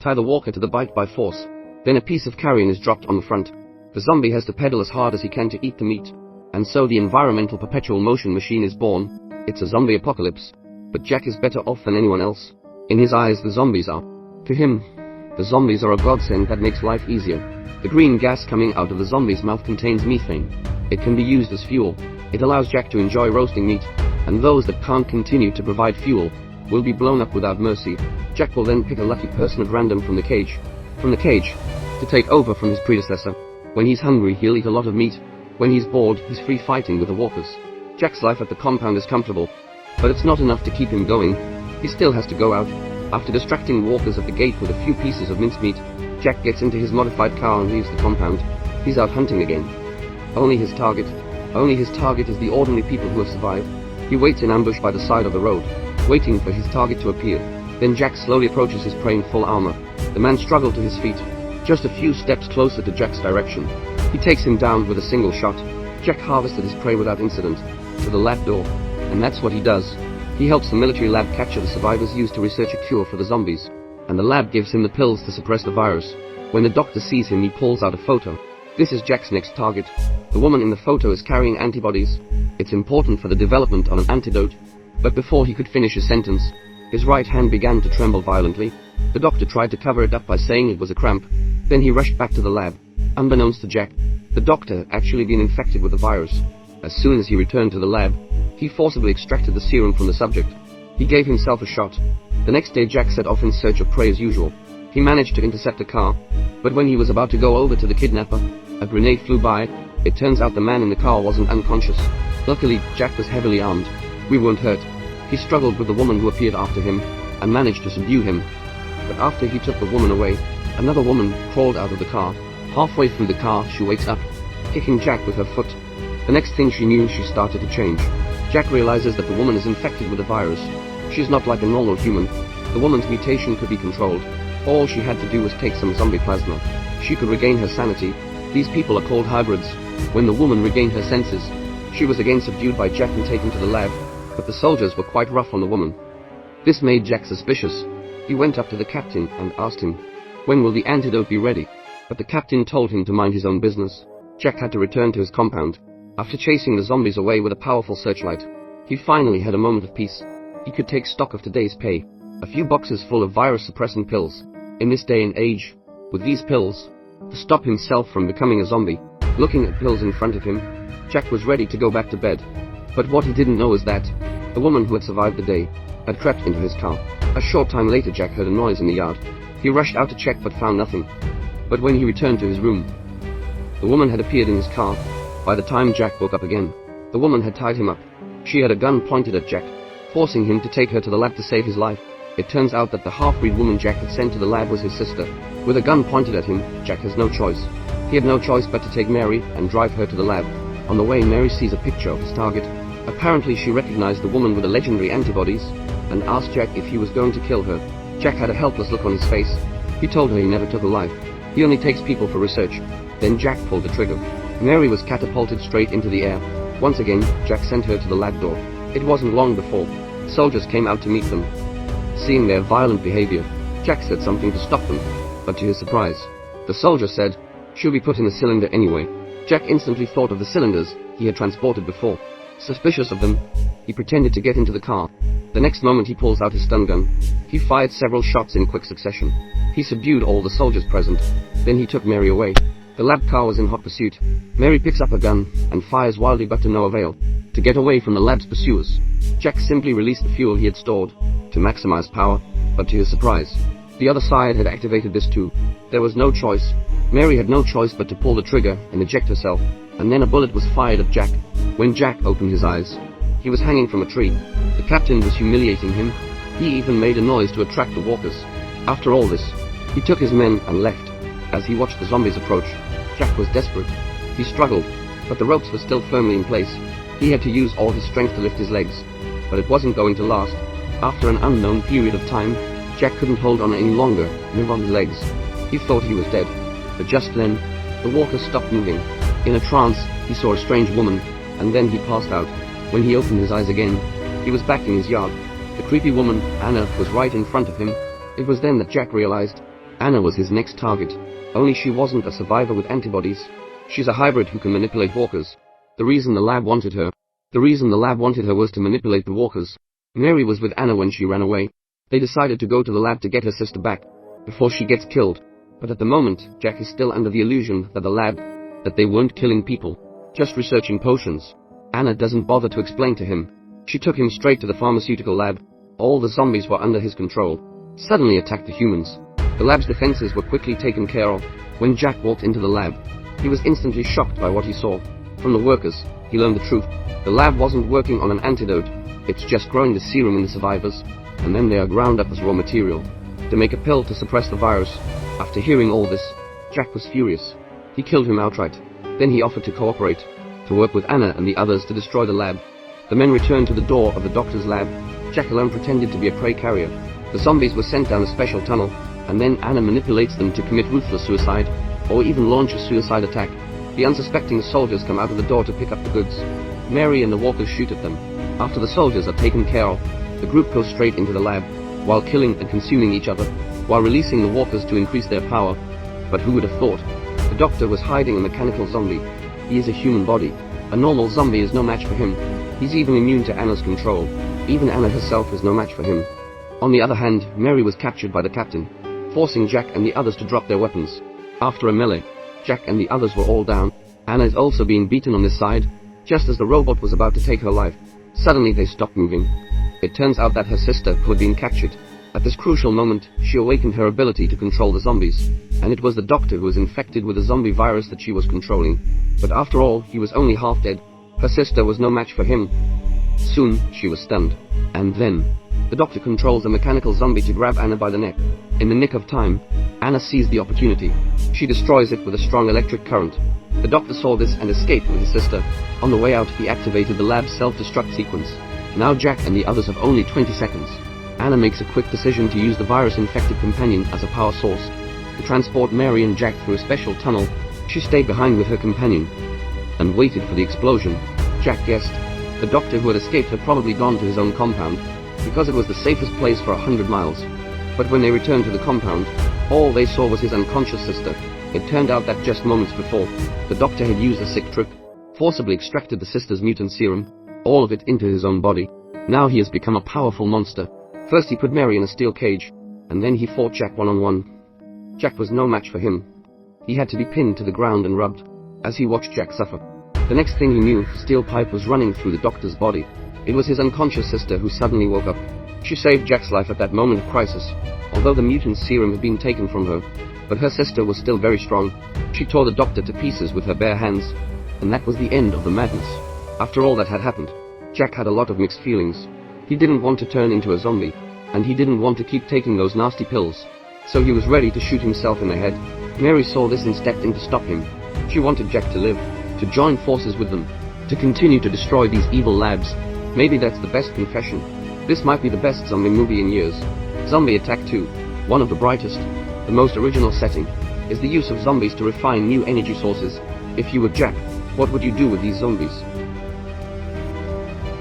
Tie the walker to the bike by force. Then a piece of carrion is dropped on the front. The zombie has to pedal as hard as he can to eat the meat. And so the environmental perpetual motion machine is born. It's a zombie apocalypse. But Jack is better off than anyone else. In his eyes, the zombies are. To him, the zombies are a godsend that makes life easier. The green gas coming out of the zombie's mouth contains methane. It can be used as fuel. It allows Jack to enjoy roasting meat. And those that can't continue to provide fuel will be blown up without mercy. Jack will then pick a lucky person at random from the cage. To take over from his predecessor. When he's hungry, he'll eat a lot of meat. When he's bored, he's free fighting with the walkers. Jack's life at the compound is comfortable, but it's not enough to keep him going. He still has to go out. After distracting walkers at the gate with a few pieces of mincemeat, Jack gets into his modified car and leaves the compound. He's out hunting again. Only his target is the ordinary people who have survived. He waits in ambush by the side of the road, waiting for his target to appear. Then Jack slowly approaches his prey in full armor. The man struggled to his feet, just a few steps closer to Jack's direction. He takes him down with a single shot. Jack harvested his prey without incident, to the lab door. And that's what he does. He helps the military lab capture the survivors used to research a cure for the zombies. And the lab gives him the pills to suppress the virus. When the doctor sees him, he pulls out a photo. This is Jack's next target. The woman in the photo is carrying antibodies. It's important for the development of an antidote. But before he could finish his sentence, his right hand began to tremble violently. The doctor tried to cover it up by saying it was a cramp. Then he rushed back to the lab. Unbeknownst to Jack, the doctor had actually been infected with the virus. As soon as he returned to the lab, he forcibly extracted the serum from the subject. He gave himself a shot. The next day Jack set off in search of prey as usual. He managed to intercept a car, but when he was about to go over to the kidnapper, a grenade flew by. It turns out the man in the car wasn't unconscious. Luckily, Jack was heavily armed. We weren't hurt. He struggled with the woman who appeared after him, and managed to subdue him. But after he took the woman away, another woman crawled out of the car. Halfway through the car, she wakes up, kicking Jack with her foot. The next thing she knew, she started to change. Jack realizes that the woman is infected with the virus. She's not like a normal human. The woman's mutation could be controlled. All she had to do was take some zombie plasma. She could regain her sanity. These people are called hybrids. When the woman regained her senses, she was again subdued by Jack and taken to the lab. But the soldiers were quite rough on the woman. This made Jack suspicious. He went up to the captain and asked him, when will the antidote be ready? But the captain told him to mind his own business. Jack had to return to his compound. After chasing the zombies away with a powerful searchlight, he finally had a moment of peace. He could take stock of today's pay. A few boxes full of virus-suppressing pills. In this day and age, with these pills, to stop himself from becoming a zombie. Looking at pills in front of him, Jack was ready to go back to bed. But what he didn't know is that the woman who had survived the day had crept into his car. A short time later, Jack heard a noise in the yard. He rushed out to check but found nothing. But when he returned to his room, the woman had appeared in his car. By the time Jack woke up again, the woman had tied him up. She had a gun pointed at Jack, forcing him to take her to the lab to save his life. It turns out that the half-breed woman Jack had sent to the lab was his sister. With a gun pointed at him, Jack has no choice. He had no choice but to take Mary and drive her to the lab. On the way, Mary sees a picture of his target. Apparently she recognized the woman with the legendary antibodies, and asked Jack if he was going to kill her. Jack had a helpless look on his face. He told her he never took a life. He only takes people for research. Then Jack pulled the trigger. Mary was catapulted straight into the air. Once again, Jack sent her to the lab door. It wasn't long before soldiers came out to meet them. Seeing their violent behavior, Jack said something to stop them, but to his surprise, the soldier said, "She'll be put in the cylinder anyway." Jack instantly thought of the cylinders he had transported before. Suspicious of them, he pretended to get into the car. The next moment he pulls out his stun gun. He fired several shots in quick succession. He subdued all the soldiers present. Then he took Mary away. The lab car was in hot pursuit. Mary picks up a gun and fires wildly but to no avail. To get away from the lab's pursuers, Jack simply released the fuel he had stored to maximize power, but to his surprise, the other side had activated this too. There was no choice. Mary had no choice but to pull the trigger and eject herself, and then a bullet was fired at Jack. When Jack opened his eyes, he was hanging from a tree. The captain was humiliating him. He even made a noise to attract the walkers. After all this, he took his men and left. As he watched the zombies approach, Jack was desperate. He struggled, but the ropes were still firmly in place. He had to use all his strength to lift his legs, but it wasn't going to last. After an unknown period of time, Jack couldn't hold on any longer, live on his legs. He thought he was dead. But just then, the walker stopped moving. In a trance, he saw a strange woman, and then he passed out. When he opened his eyes again, he was back in his yard. The creepy woman, Anna, was right in front of him. It was then that Jack realized Anna was his next target. Only she wasn't a survivor with antibodies. She's a hybrid who can manipulate walkers. The reason the lab wanted her was to manipulate the walkers. Mary was with Anna when she ran away. They decided to go to the lab to get her sister back before she gets killed. But at the moment, Jack is still under the illusion that they weren't killing people, just researching potions. Anna doesn't bother to explain to him. She took him straight to the pharmaceutical lab. All the zombies were under his control. Suddenly attacked the humans. The lab's defenses were quickly taken care of. When Jack walked into the lab, he was instantly shocked by what he saw. From the workers, he learned the truth. The lab wasn't working on an antidote. It's just growing the serum in the survivors, and then they are ground up as raw material to make a pill to suppress the virus. After hearing all this, Jack was furious. He killed him outright. Then he offered to cooperate, to work with Anna and the others to destroy the lab. The men returned to the door of the doctor's lab. Jack alone pretended to be a prey carrier. The zombies were sent down a special tunnel, and then Anna manipulates them to commit ruthless suicide, or even launch a suicide attack. The unsuspecting soldiers come out of the door to pick up the goods. Mary and the walkers shoot at them. After the soldiers are taken care of, the group goes straight into the lab, while killing and consuming each other, while releasing the walkers to increase their power. But who would have thought? The doctor was hiding a mechanical zombie. He is a human body. A normal zombie is no match for him. He's even immune to Anna's control. Even Anna herself is no match for him. On the other hand, Mary was captured by the captain, forcing Jack and the others to drop their weapons. After a melee, Jack and the others were all down. Anna is also being beaten on this side. Just as the robot was about to take her life, suddenly they stopped moving. It turns out that her sister had been captured. At this crucial moment, she awakened her ability to control the zombies, and it was the doctor who was infected with the zombie virus that she was controlling. But after all, he was only half dead. Her sister was no match for him. Soon, she was stunned. And then, the doctor controls a mechanical zombie to grab Anna by the neck. In the nick of time, Anna sees the opportunity. She destroys it with a strong electric current. The doctor saw this and escaped with his sister. On the way out, he activated the lab's self-destruct sequence. Now Jack and the others have only 20 seconds. Anna makes a quick decision to use the virus-infected companion as a power source. To transport Mary and Jack through a special tunnel, she stayed behind with her companion and waited for the explosion. Jack guessed. The doctor who had escaped had probably gone to his own compound, because it was the safest place for 100 miles. But when they returned to the compound, all they saw was his unconscious sister. It turned out that just moments before, the doctor had used a sick trick, forcibly extracted the sister's mutant serum, all of it into his own body. Now he has become a powerful monster. First he put Mary in a steel cage, and then he fought Jack one-on-one. Jack was no match for him. He had to be pinned to the ground and rubbed, as he watched Jack suffer. The next thing he knew, steel pipe was running through the doctor's body. It was his unconscious sister who suddenly woke up. She saved Jack's life at that moment of crisis, although the mutant serum had been taken from her. But her sister was still very strong. She tore the doctor to pieces with her bare hands, and that was the end of the madness. After all that had happened, Jack had a lot of mixed feelings. He didn't want to turn into a zombie, and he didn't want to keep taking those nasty pills. So he was ready to shoot himself in the head. Mary saw this and stepped in to stop him. She wanted Jack to live, to join forces with them, to continue to destroy these evil labs. Maybe that's the best confession. This might be the best zombie movie in years. Zombie Attack 2, one of the brightest, the most original setting, is the use of zombies to refine new energy sources. If you were Jack, what would you do with these zombies?